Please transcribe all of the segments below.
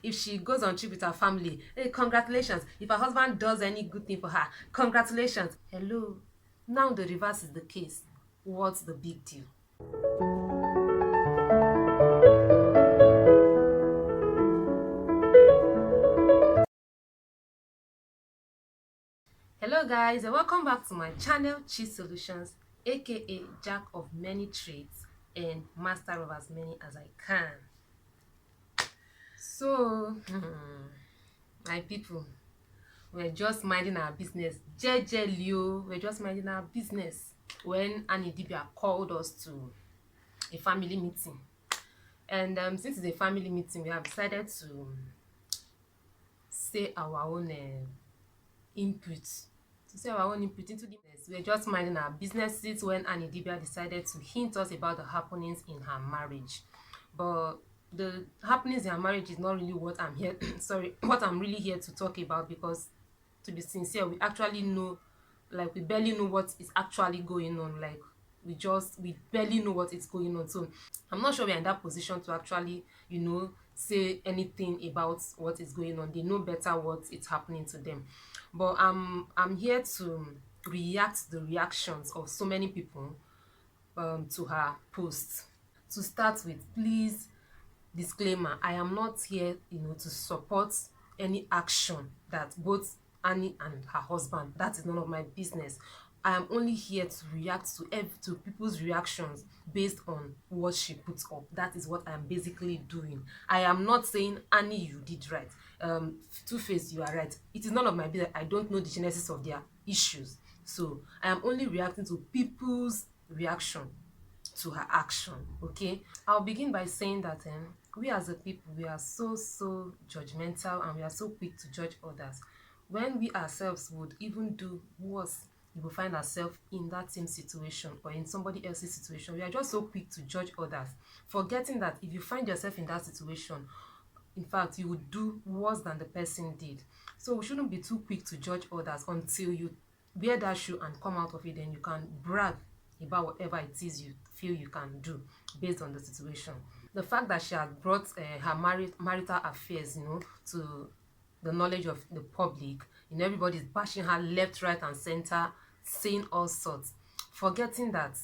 If she goes on trip with her family, hey, congratulations. If her husband does any good thing for her, congratulations. Hello. Now the reverse is the case. What's the big deal? Hello guys, and welcome back to my channel, Cheese Solutions, aka Jack of many trades and master of as many as I can. So, my people, we're just minding our business. Jejelio, we're just minding our business when Idibia called us to a family meeting. And since it's a family meeting, we have decided to say our own input. To say our own input into the business. We're just minding our businesses when Idibia decided to hint us about the happenings in her marriage. But the happenings in her marriage is not really what I'm here sorry, what I'm really here to talk about, because to be sincere, we actually know, like, we barely know what is actually going on. Like, we barely know what is going on. So I'm not sure we're in that position to actually, say anything about what is going on. They know better what is happening to them. But I'm here to react to the reactions of so many people to her post. To start with, please, disclaimer, I am not here, to support any action that both Annie and her husband, that is none of my business. I am only here to react to people's reactions based on what she puts up. That is what I am basically doing. I am not saying, Annie, you did right. Two-Face, you are right. It is none of my business. I don't know the genesis of their issues. So I am only reacting to people's reaction to her action. Okay, I'll begin by saying that we as a people, we are so judgmental, and we are so quick to judge others when we ourselves would even do worse. You will find ourselves in that same situation or in somebody else's situation. We are just so quick to judge others, forgetting that if you find yourself in that situation, in fact, you would do worse than the person did. So we shouldn't be too quick to judge others until you wear that shoe and come out of it. Then you can brag about whatever it is you feel you can do based on the situation. The fact that she had brought her marital affairs, to the knowledge of the public, everybody's bashing her left, right, and center, saying all sorts, forgetting that,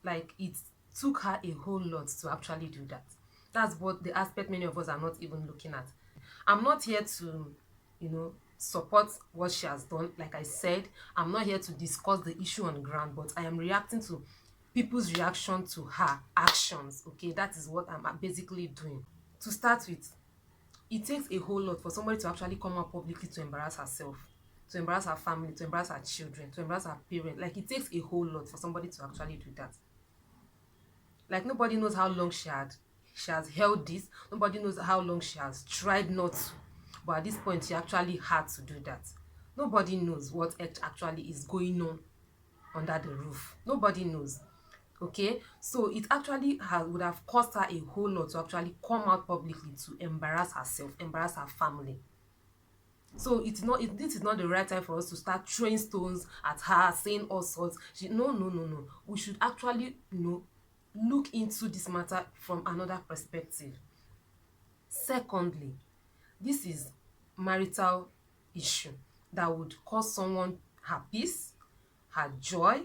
like, it took her a whole lot to actually do that. That's what the aspect many of us are not even looking at. I'm not here to, support what she has done. Like I said, I'm not here to discuss the issue on ground, but I am reacting to people's reaction to her actions. Okay, that is what I'm basically doing. To start with, it takes a whole lot for somebody to actually come out publicly to embarrass herself, to embarrass her family, to embarrass her children, to embarrass her parents. Like, it takes a whole lot for somebody to actually do that. Like, nobody knows how long she has held this. Nobody knows how long she has tried not to, but at this point she actually had to do that. Nobody knows what actually is going on under the roof. Nobody knows. Okay, so it actually would have cost her a whole lot to actually come out publicly to embarrass herself, embarrass her family. So this is not the right time for us to start throwing stones at her, saying all sorts. No. We should actually, look into this matter from another perspective. Secondly, this is marital issue that would cause someone her peace, her joy,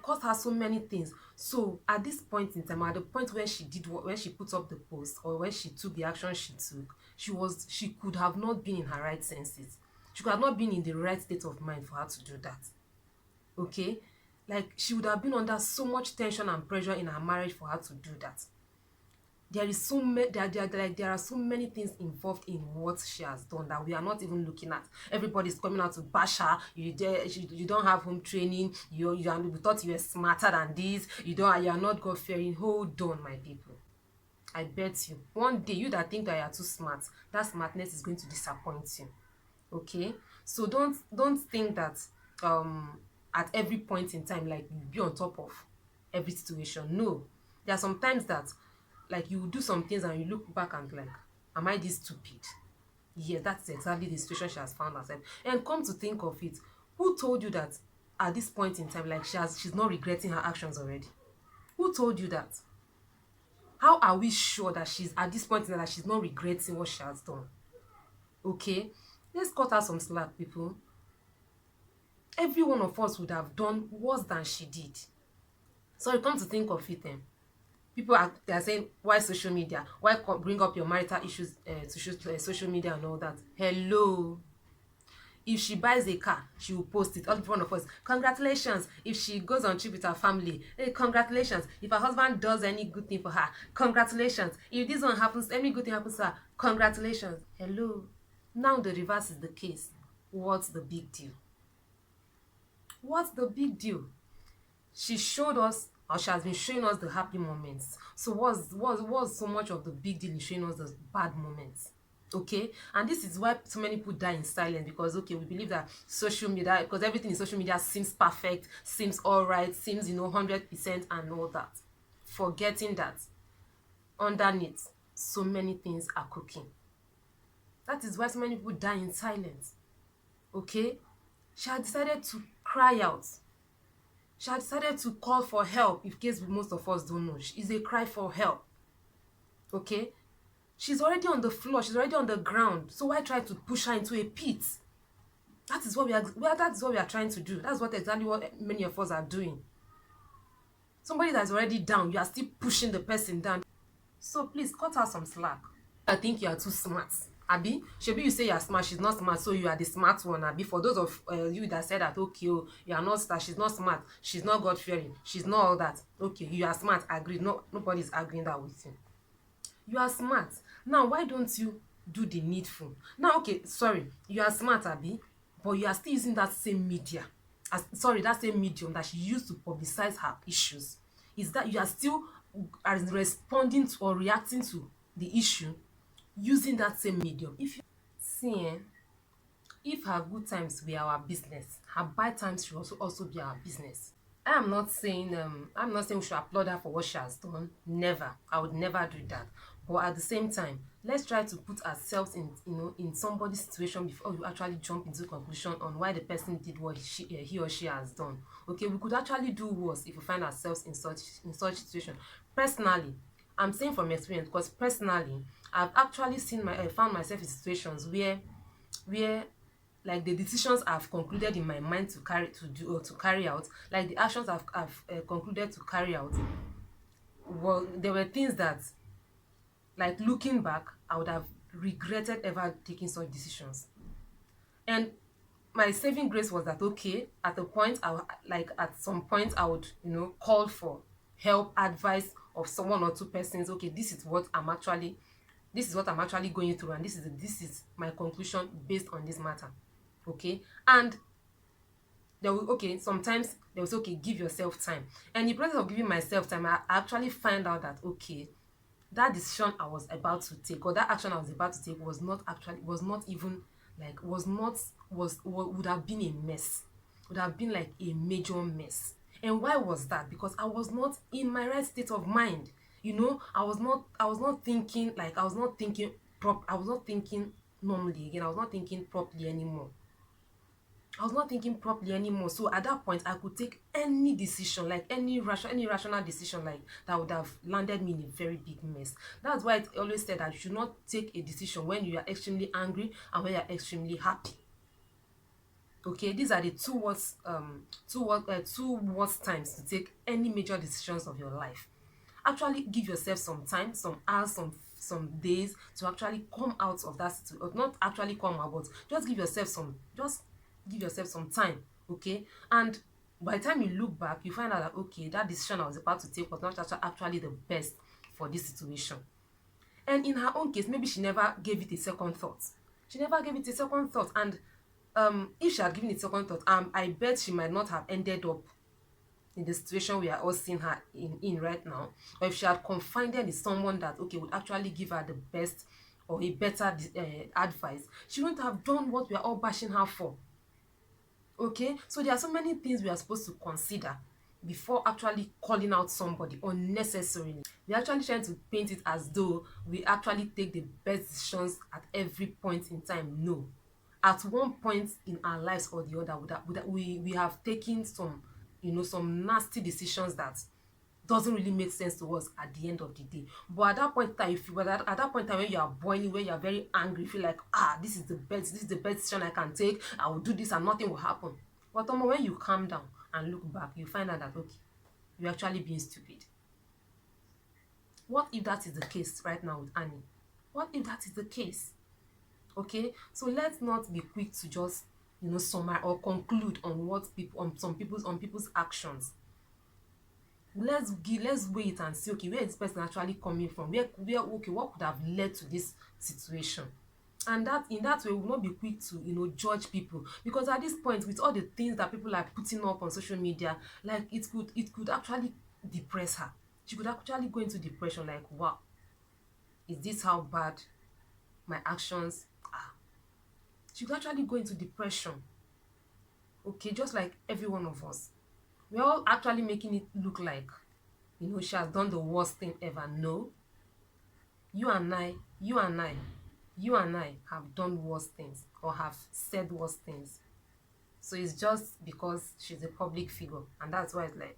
cost her so many things. So at this point in time, at the point when when she put up the post, or when she took the action she took, she could have not been in her right senses. She could have not been in the right state of mind for her to do that. Okay, like, she would have been under so much tension and pressure in her marriage for her to do that. There is so many there are so many things involved in what she has done that we are not even looking at. Everybody's coming out to bash her. You don't have home training. We thought you were smarter than this. You are not God fearing. Hold on, my people. I bet you one day, you that think that you are too smart, that smartness is going to disappoint you. Okay, so don't think that at every point in time, like, you be on top of every situation. No, there are some times that, like, you do some things and you look back and be like, am I this stupid? Yeah, that's exactly the situation she has found herself. And come to think of it, who told you that at this point in time, like, she's not regretting her actions already? Who told you that? How are we sure that she's at this point in that she's not regretting what she has done? Okay, let's cut her some slack, people. Every one of us would have done worse than she did. So you come to think of it, people are they are saying, why social media? Why bring up your marital issues to social media and all that? Hello. If she buys a car, she will post it all in front of us. Congratulations. If she goes on trip with her family, hey, congratulations. If her husband does any good thing for her, congratulations. If this one happens, any good thing happens to her, congratulations. Hello. Now the reverse is the case. What's the big deal? What's the big deal? She showed us, or she has been showing us, the happy moments. So what's so much of the big deal in showing us the bad moments? Okay, and this is why so many people die in silence, because okay, we believe that social media, because everything in social media seems perfect, seems all right, seems 100% and all that, forgetting that underneath so many things are cooking. That is why so many people die in silence. Okay, she had decided to cry out. She had decided to call for help. In case most of us don't know, it's a cry for help. Okay, she's already on the floor, she's already on the ground, so why try to push her into a pit? That is what we are trying to do. That's what exactly what many of us are doing. Somebody that's already down, you are still pushing the person down. So please cut her some slack. I think you are too smart, abi. Shebi you say you are smart, she's not smart, so you are the smart one, abi. For those of you that said that, okay, oh, you are not smart, she's not smart, she's not God fearing, she's not all that, okay, you are smart, agreed. No, nobody's arguing that with you. You are smart. Now why don't you do the needful? Now okay, sorry, you are smart, abi, but you are still using that same media, that same medium that she used to publicize her issues. Is that you are still responding to or reacting to the issue using that same medium? If you see, if her good times were our business, her bad times should also be our business. I'm not saying we should applaud her for what she has done. Never. I would never do that. But at the same time, let's try to put ourselves in in somebody's situation before we actually jump into conclusion on why the person did what he or she has done. Okay, we could actually do worse if we find ourselves in such situation. Personally, I'm saying from experience, because personally I've actually found myself in situations where like the decisions I've concluded in my mind to carry out, like the actions I've concluded to carry out, well, there were things that, like, looking back, I would have regretted ever taking such decisions. And my saving grace was that, okay, at some point I would call for help, advice of someone or two persons. Okay, this is what I'm actually going through, and this is my conclusion based on this matter. Okay, and sometimes they will say, okay, give yourself time. And in the process of giving myself time, I actually find out that, okay, that decision I was about to take, or that action I was about to take, would have been a mess, would have been like a major mess. And why was that? Because I was not in my right state of mind. I was not thinking, like, I was not thinking normally again. I was not thinking properly anymore. So at that point, I could take any decision, like any rational decision, like that would have landed me in a very big mess. That's why it always said that you should not take a decision when you are extremely angry and when you are extremely happy. Okay, these are the two worst times to take any major decisions of your life. Actually give yourself some time, some hours, some days to actually come out of that situation. Not actually come out, but just give yourself some time. Okay, and by the time you look back, you find out that, okay, that decision I was about to take was not actually the best for this situation. And in her own case, maybe she never gave it a second thought. And if she had given it a second thought, I bet she might not have ended up in the situation we are all seeing her in right now. Or if she had confided in someone that, okay, would actually give her the best or a better advice, she wouldn't have done what we are all bashing her for. Okay, so there are so many things we are supposed to consider before actually calling out somebody unnecessarily. We're actually trying to paint it as though we actually take the best decisions at every point in time. No, at one point in our lives or the other, we have taken some nasty decisions that doesn't really make sense to us at the end of the day. But at that point in time, if you at that point in time when you are boiling, when you are very angry, you feel like, this is the best decision I can take, I will do this and nothing will happen. But when you calm down and look back, you find out that okay, you're actually being stupid. What if that is the case right now with Annie? What if that is the case? Okay, so let's not be quick to just summarize or conclude on what people on people's actions. Let's weigh it and see, okay, where is this person actually coming from, where okay, what could have led to this situation. And that in that way we will not be quick to judge people, because at this point, with all the things that people are putting up on social media, like it could actually depress her. She could actually go into depression, like, wow, is this how bad my actions are? She could actually go into depression. Okay, just like every one of us, we're all actually making it look like she has done the worst thing ever. No, you and I, you and I, you and I have done worse things or have said worse things. So it's just because she's a public figure, and that's why it's like,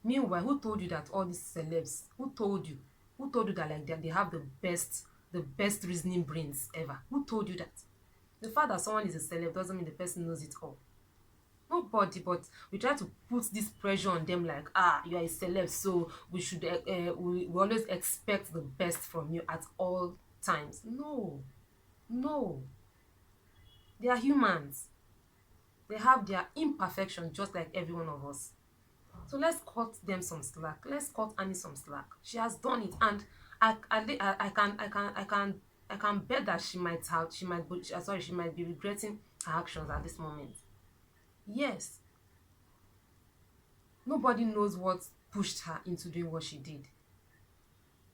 meanwhile, who told you that all these celebs, who told you that, like, they have the best reasoning brains ever? Who told you that? The fact that someone is a celeb doesn't mean the person knows it all. Nobody. But we try to put this pressure on them, like, you are a celeb, so we should we always expect the best from you at all times. No, no, they are humans. They have their imperfections just like every one of us. So let's cut them some slack. Let's cut Annie some slack. She has done it, and I can bet that she might be regretting her actions at this moment. Yes, nobody knows what pushed her into doing what she did.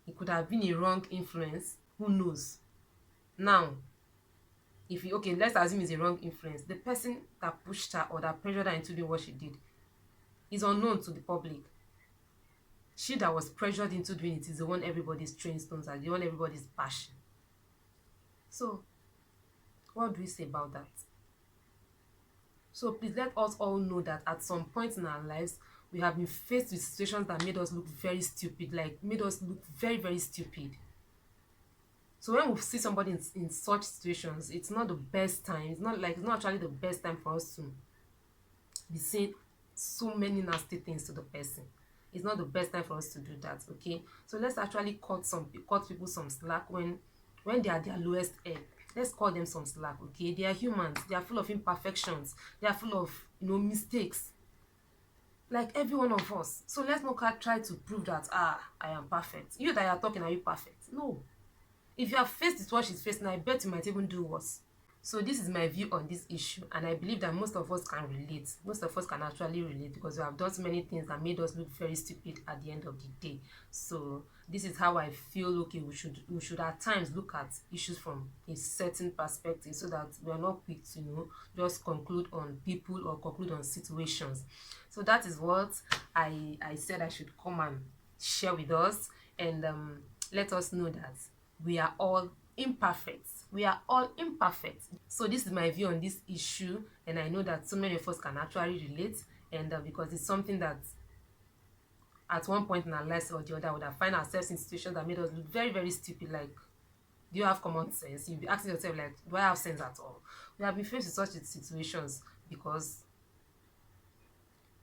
It could have been a wrong influence. Who knows? Now, if you okay, let's assume it's a wrong influence. The person that pushed her or that pressured her into doing what she did is unknown to the public. She that was pressured into doing it is the one everybody's throwing stones at, the one everybody's bashing. So, what do we say about that? So please let us all know that at some point in our lives, we have been faced with situations that made us look very stupid, like made us look very, very stupid. So when we see somebody in such situations, it's not the best time. It's not actually the best time for us to be saying so many nasty things to the person. It's not the best time for us to do that. Okay, so let's actually cut people some slack when they are their lowest ebb. Let's cut them some slack. Okay, they are humans. They are full of imperfections. They are full of mistakes, like every one of us. So let's not try to prove that I am perfect. You that are talking, are you perfect? No. If you are faced with what she's facing, I bet you might even do worse. So this is my view on this issue, and I believe that most of us can relate. Most of us can actually relate, because we have done so many things that made us look very stupid at the end of the day. So this is how I feel. Okay, we should at times look at issues from a certain perspective, so that we are not quick to just conclude on people or conclude on situations. So that is what I said I should come and share with us, and let us know that we are all imperfect. We are all imperfect. So this is my view on this issue, and I know that so many of us can actually relate, and because it's something that at one point in our lives or the other would have find ourselves in situations that made us look very, very stupid. Like, do you have common sense? You'll be asking yourself, like, do I have sense at all? We have been faced with such situations because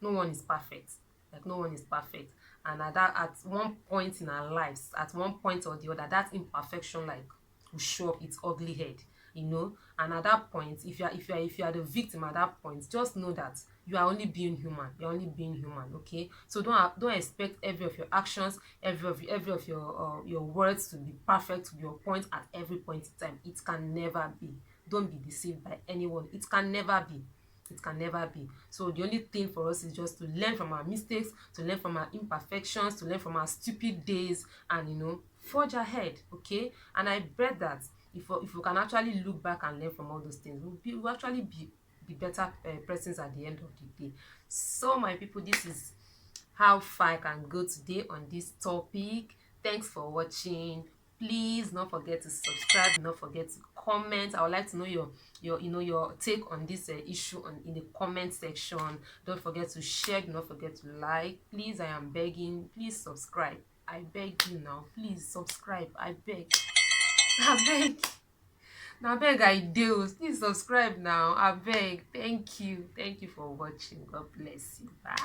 no one is perfect. Like, no one is perfect. And at one point in our lives, at one point or the other, that imperfection, like, will show up its ugly head, and at that point, if you are the victim at that point, just know that you are only being human. You're only being human. Okay, so don't expect every of your actions, every of your words to be perfect to your point at every point in time. It can never be. Don't be deceived by anyone. It can never be. It can never be. So the only thing for us is just to learn from our mistakes, to learn from our imperfections, to learn from our stupid days, and forge ahead. Okay, and I bet that if we can actually look back and learn from all those things, we'll actually be better persons at the end of the day. So my people, this is how far I can go today on this topic. Thanks for watching. Please don't forget to subscribe, don't forget to comment. I would like to know your take on this issue in the comment section. Don't forget to share, do not forget to like. Please, I am begging, please subscribe. I beg you now, please subscribe. I beg. I beg. Now beg I do. Please subscribe now. I beg. Thank you. Thank you for watching. God bless you. Bye.